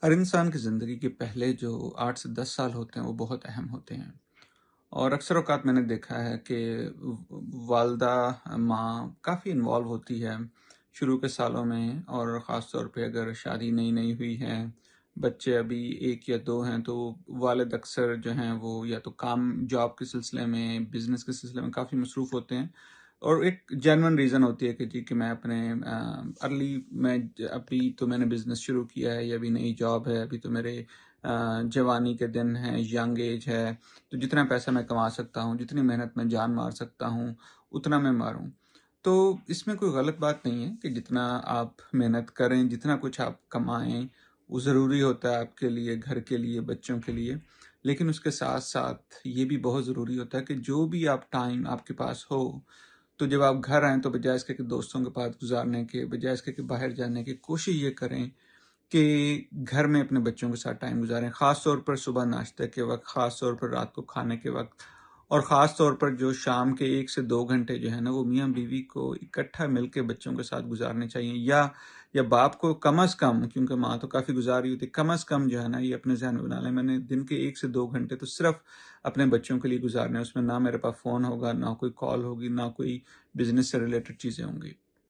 ہر انسان کی زندگی کے پہلے جو 8 سے 10 سال ہوتے ہیں وہ بہت اہم ہوتے ہیں، اور اکثر اوقات میں نے دیکھا ہے کہ والدہ ماں کافی انوالو ہوتی ہے شروع کے سالوں میں، اور خاص طور پہ اگر شادی نئی نئی ہوئی ہے، بچے ابھی 1 یا 2 ہیں، تو والد اکثر جو ہیں وہ یا تو کام جاب کے سلسلے میں، بزنس کے سلسلے میں کافی مصروف ہوتے ہیں، اور ایک جینون ریزن ہوتی ہے کہ جی کہ میں اپنے ارلی میں ابھی تو میں نے بزنس شروع کیا ہے، یا ابھی نئی جاب ہے، ابھی تو میرے جوانی کے دن ہیں، ینگ ایج ہے، تو جتنا پیسہ میں کما سکتا ہوں، جتنی محنت میں جان مار سکتا ہوں، اتنا میں ماروں۔ تو اس میں کوئی غلط بات نہیں ہے کہ جتنا آپ محنت کریں، جتنا کچھ آپ کمائیں، وہ ضروری ہوتا ہے آپ کے لیے، گھر کے لیے، بچوں کے لیے۔ لیکن اس کے ساتھ ساتھ یہ بھی بہت ضروری ہوتا ہے کہ جو بھی آپ ٹائم آپ کے پاس ہو، تو جب آپ گھر آئیں تو بجائے اس کے کہ دوستوں کے پاس گزارنے کے، بجائے اس کے کہ باہر جانے کی، کوشش یہ کریں کہ گھر میں اپنے بچوں کے ساتھ ٹائم گزاریں، خاص طور پر صبح ناشتے کے وقت، خاص طور پر رات کو کھانے کے وقت، اور خاص طور پر جو شام کے 1 سے 2 گھنٹے جو ہے نا، وہ میاں بیوی کو اکٹھا مل کے بچوں کے ساتھ گزارنے چاہیے، یا باپ کو کم از کم، کیونکہ ماں تو کافی گزاری ہوتی ہے، کم از کم جو ہے نا یہ اپنے ذہن میں بنا لیں، میں نے دن کے 1 سے 2 گھنٹے تو صرف اپنے بچوں کے لیے گزارنے ہیں، اس میں نہ میرے پاس فون ہوگا، نہ کوئی کال ہوگی، نہ کوئی بزنس سے ریلیٹڈ چیزیں ہوں گی۔